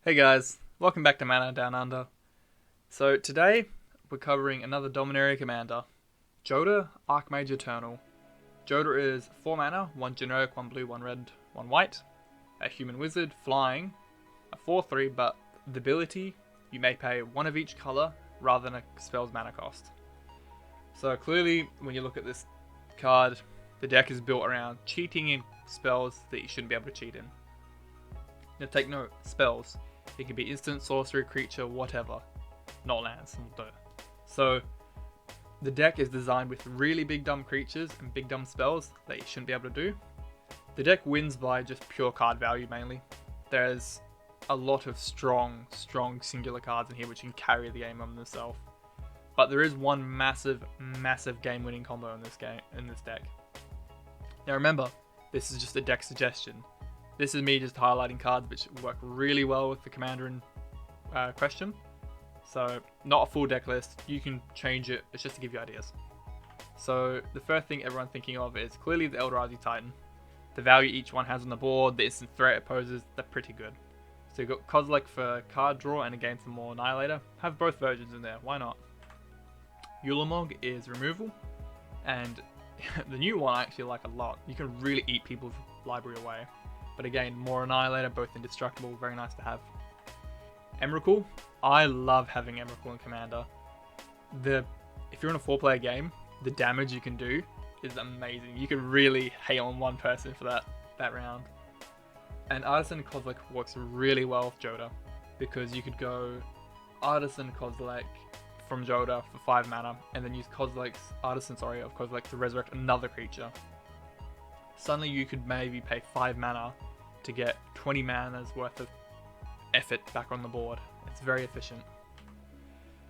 Hey guys, welcome back to Mana Down Under. So today we're covering another Dominaria commander, Jodah, Archmage Eternal. Jodah is 4 mana, 1 generic, 1 blue, 1 red, 1 white, a human wizard, flying, a 4/3, but the ability you may pay one of each colour rather than a spell's mana cost. So clearly when you look at this card, the deck is built around cheating in spells that you shouldn't be able to cheat in. Now take note, spells. It can be instant, sorcery, creature, whatever. Not lands. So the deck is designed with really big dumb creatures and big dumb spells that you shouldn't be able to do. The deck wins by just pure card value mainly. There's a lot of strong singular cards in here which can carry the game on themselves. But there is one massive game-winning combo in this deck. Now remember, this is just a deck suggestion. This is me just highlighting cards which work really well with the commander in question. So, not a full deck list, you can change it, it's just to give you ideas. So, the first thing everyone's thinking of is clearly the Eldorado Titan. The value each one has on the board, the instant threat it poses, they're pretty good. So you've got Kozilek for card draw and again for more Annihilator. Have both versions in there, why not? Ulamog is removal, and the new one I actually like a lot. You can really eat people's library away. But again, more Annihilator, both indestructible, very nice to have. Emrakul, I love having Emrakul in Commander. If you're in a 4-player game, the damage you can do is amazing. You can really hate on one person for that round. And Artisan Kozilek works really well with Jodah, because you could go Artisan Kozilek from Jodah for 5 mana, and then use Artisan of Kozilek to resurrect another creature. Suddenly you could maybe pay 5 mana to get 20 mana's worth of effort back on the board. It's very efficient.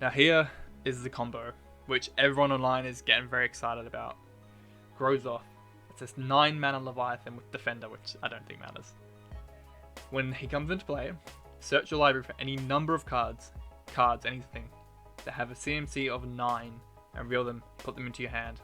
Now here is the combo, which everyone online is getting very excited about. Grozoth. It's this 9 mana Leviathan with Defender, which I don't think matters. When he comes into play, search your library for any number of cards, anything, that have a CMC of 9 and reveal them, put them into your hand.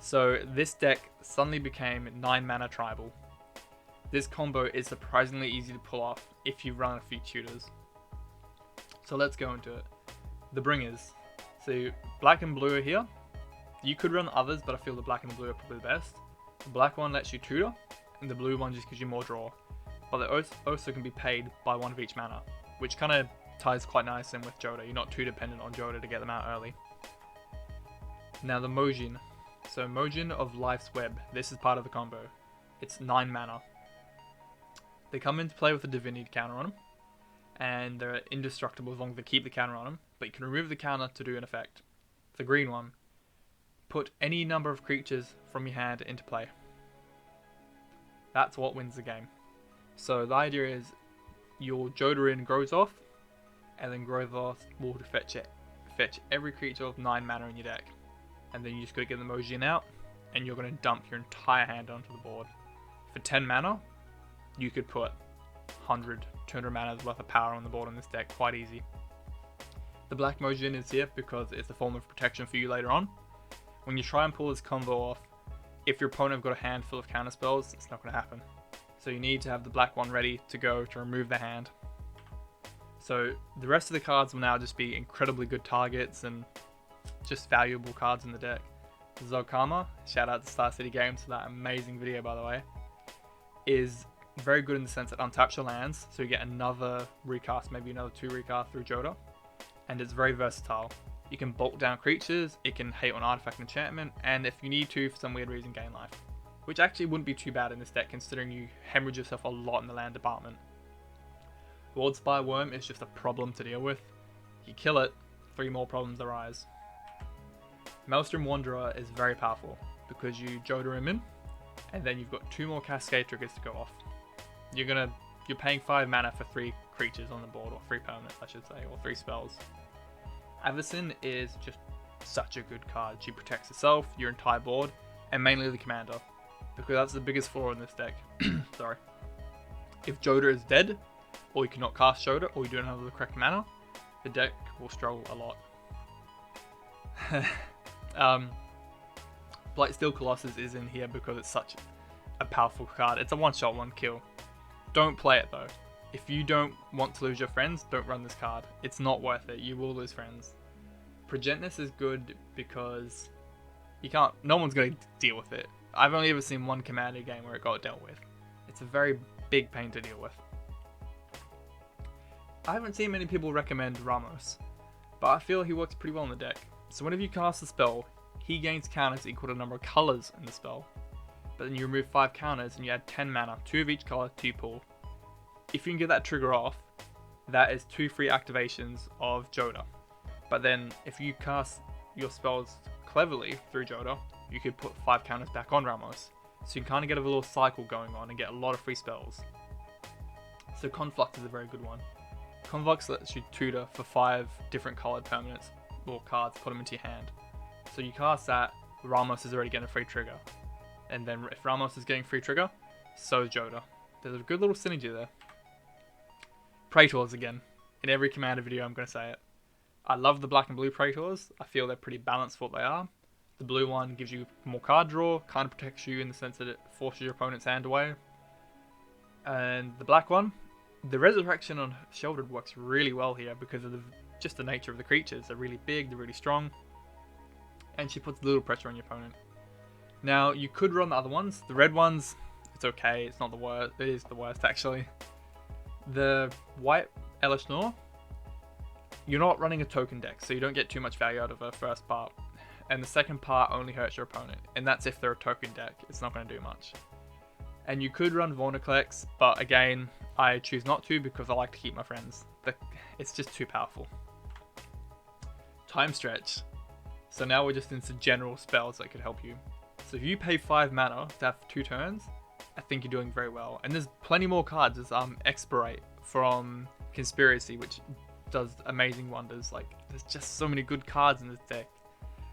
So this deck suddenly became 9 mana tribal. This combo is surprisingly easy to pull off if you run a few tutors. So let's go into it. The bringers. So black and blue are here. You could run others, but I feel the black and the blue are probably the best. The black one lets you tutor, and the blue one just gives you more draw. But they also can be paid by one of each mana, which kind of ties quite nice in with Jodah. You're not too dependent on Jodah to get them out early. Now the Mojin. So Mojin of Life's Web, this is part of the combo. It's 9 mana. They come into play with a Divinity counter on them, and they're indestructible as long as they keep the counter on them, but you can remove the counter to do an effect. The green one, put any number of creatures from your hand into play. That's what wins the game. So the idea is your Jodah in Grozoth, and then Grozoth will fetch every creature of 9 mana in your deck. And then you just gotta get the Mojin out, and you're gonna dump your entire hand onto the board. For 10 mana, you could put 100, 200 mana's worth of power on the board on this deck, quite easy. The black Mojin is here because it's a form of protection for you later on. When you try and pull this combo off, if your opponent have got a hand full of counter spells, it's not gonna happen. So you need to have the black one ready to go to remove the hand. So the rest of the cards will now just be incredibly good targets and just valuable cards in the deck. Zokama, shout out to Star City Games for that amazing video by the way, is very good in the sense that untaps your lands, so you get another recast, maybe another 2 recast through Jodah, and it's very versatile. You can bulk down creatures, it can hate on artifact and enchantment, and if you need to for some weird reason gain life, which actually wouldn't be too bad in this deck considering you hemorrhage yourself a lot in the land department. Lordspire Worm is just a problem to deal with. You kill it, 3 more problems arise. Maelstrom Wanderer is very powerful because you Jodah him in, and then you've got 2 more Cascade triggers to go off. You're paying 5 mana for 3 creatures on the board, or 3 permanents I should say, or 3 spells. Avacyn is just such a good card. She protects herself, your entire board, and mainly the commander, because that's the biggest flaw in this deck. Sorry. If Jodah is dead, or you cannot cast Jodah, or you don't have the correct mana, the deck will struggle a lot. Blightsteel Colossus is in here because it's such a powerful card. It's a one-shot, one kill. Don't play it though. If you don't want to lose your friends, don't run this card. It's not worth it. You will lose friends. Progenitus is good because no one's going to deal with it. I've only ever seen one Commander game where it got dealt with. It's a very big pain to deal with. I haven't seen many people recommend Ramos, but I feel he works pretty well in the deck. So whenever you cast a spell, he gains counters equal to the number of colors in the spell. But then you remove 5 counters and you add 10 mana, 2 of each color to your pool. If you can get that trigger off, that is 2 free activations of Jodah. But then if you cast your spells cleverly through Jodah, you could put 5 counters back on Ramos. So you can kind of get a little cycle going on and get a lot of free spells. So Conflux is a very good one. Conflux lets you tutor for 5 different colored permanents or cards, put them into your hand. So you cast that, Ramos is already getting a free trigger. And then if Ramos is getting free trigger, so is Jodah. There's a good little synergy there. Praetors again. In every Commander video I'm going to say it. I love the black and blue Praetors. I feel they're pretty balanced for what they are. The blue one gives you more card draw, kind of protects you in the sense that it forces your opponent's hand away. And the black one, the resurrection on Sheldred works really well here because of just the nature of the creatures. They're really big, they're really strong, and she puts a little pressure on your opponent. Now, you could run the other ones. The red ones, it's okay, it's not the worst. It is the worst, actually. The white Elishnor, you're not running a token deck, so you don't get too much value out of the first part. And the second part only hurts your opponent, and that's if they're a token deck. It's not going to do much. And you could run Vorniclex, but again, I choose not to because I like to keep my friends. It's just too powerful. Time Stretch. So now we're just into general spells that could help you. So if you pay 5 mana to have 2 turns, I think you're doing very well. And there's plenty more cards. There's Expirate from Conspiracy, which does amazing wonders. Like, there's just so many good cards in this deck.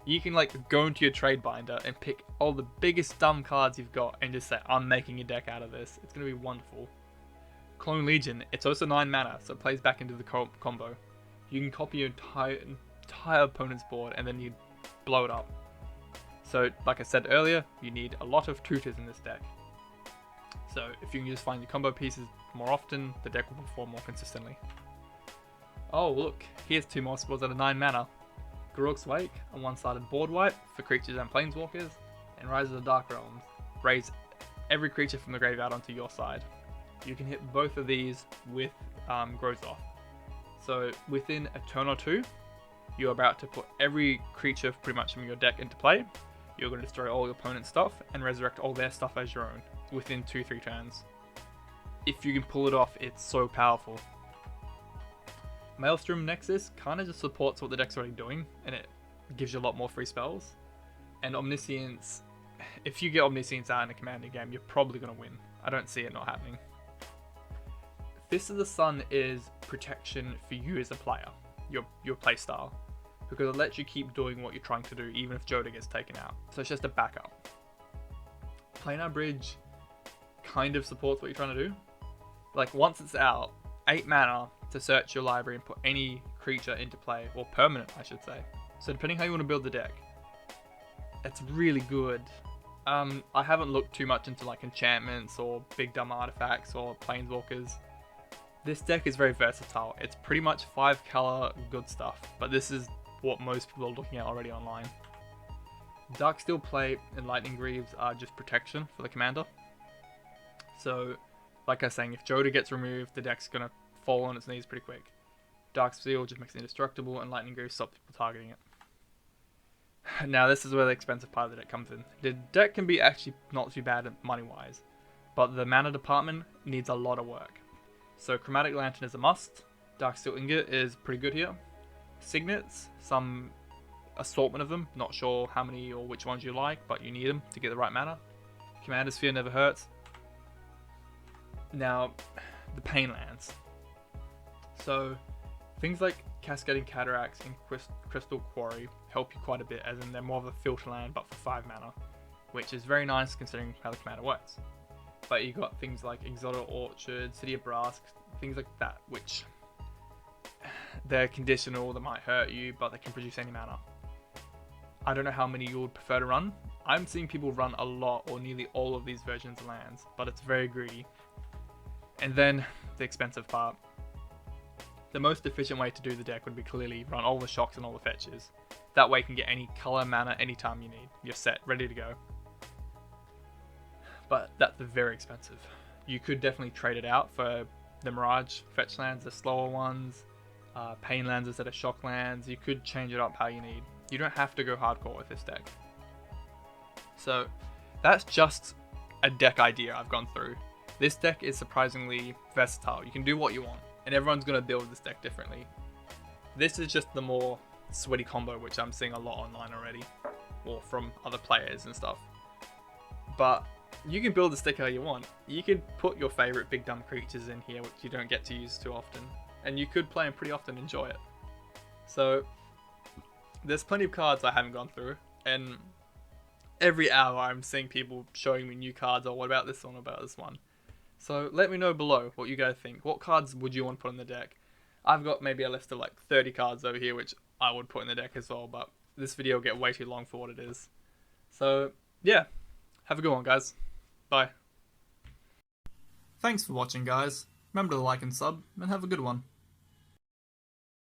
You can go into your trade binder and pick all the biggest dumb cards you've got and just say, I'm making a deck out of this. It's going to be wonderful. Clone Legion, it's also 9 mana, so it plays back into the combo. You can copy your entire opponent's board and then you blow it up. So, like I said earlier, you need a lot of tutors in this deck. So, if you can just find your combo pieces more often, the deck will perform more consistently. Oh, look, here's 2 more spells that are 9 mana. Garruk's Wake, a one-sided board wipe for creatures and planeswalkers, and Rise of the Dark Realms. Raise every creature from the graveyard onto your side. You can hit both of these with Grozov. So within a turn or 2, you're about to put every creature pretty much from your deck into play. You're going to destroy all your opponent's stuff and resurrect all their stuff as your own within 2-3 turns. If you can pull it off, it's so powerful. Maelstrom Nexus kind of just supports what the deck's already doing, and it gives you a lot more free spells. And Omniscience, if you get Omniscience out in a Commander game, you're probably going to win. I don't see it not happening. Fist of the Sun is protection for you as a player, your playstyle, because it lets you keep doing what you're trying to do even if Jodah gets taken out. So it's just a backup. Planar Bridge kind of supports what you're trying to do. Like, once it's out, 8 mana to search your library and put any creature into play, or permanent I should say. So depending how you want to build the deck, it's really good. I haven't looked too much into enchantments or big dumb artifacts or planeswalkers. This deck is very versatile. It's pretty much 5 color good stuff, but this is what most people are looking at already online. Darksteel Plate and Lightning Greaves are just protection for the commander. So, like I was saying, if Jodah gets removed, the deck's gonna fall on its knees pretty quick. Darksteel just makes it indestructible, and Lightning Greaves stops people targeting it. Now, this is where the expensive part of the deck comes in. The deck can be actually not too bad money-wise, but the mana department needs a lot of work. So Chromatic Lantern is a must. Darksteel Ingot is pretty good here. Signets, some assortment of them. Not sure how many or which ones you like, but you need them to get the right mana. Commander Sphere never hurts. Now, the Pain Lands. So, things like Cascading Cataracts and Crystal Quarry help you quite a bit, as in they're more of a filter land but for 5 mana, which is very nice considering how the commander works. But you got things like Exotic Orchard, City of Brass, things like that, which they're conditional, they might hurt you, but they can produce any mana. I don't know how many you would prefer to run. I'm seeing people run a lot or nearly all of these versions of lands, but it's very greedy. And then the expensive part. The most efficient way to do the deck would be clearly run all the shocks and all the fetches. That way you can get any color mana anytime you need. You're set, ready to go. But that's very expensive. You could definitely trade it out for the Mirage fetch lands, the slower ones, pain lands instead of shock lands. You could change it up how you need. You don't have to go hardcore with this deck. So that's just a deck idea I've gone through. This deck is surprisingly versatile. You can do what you want, and everyone's going to build this deck differently. This is just the more sweaty combo, which I'm seeing a lot online already, or from other players and stuff. But you can build this deck how you want. You could put your favorite big dumb creatures in here, which you don't get to use too often, and you could play them pretty often and enjoy it. So there's plenty of cards I haven't gone through, and every hour I'm seeing people showing me new cards, or what about this one, about this one. So let me know below what you guys think. What cards would you want to put in the deck? I've got maybe a list of like 30 cards over here which I would put in the deck as well, but this video will get way too long for what it is. So yeah, have a good one guys. Bye. Thanks for watching guys. Remember to like and sub, and have a good one.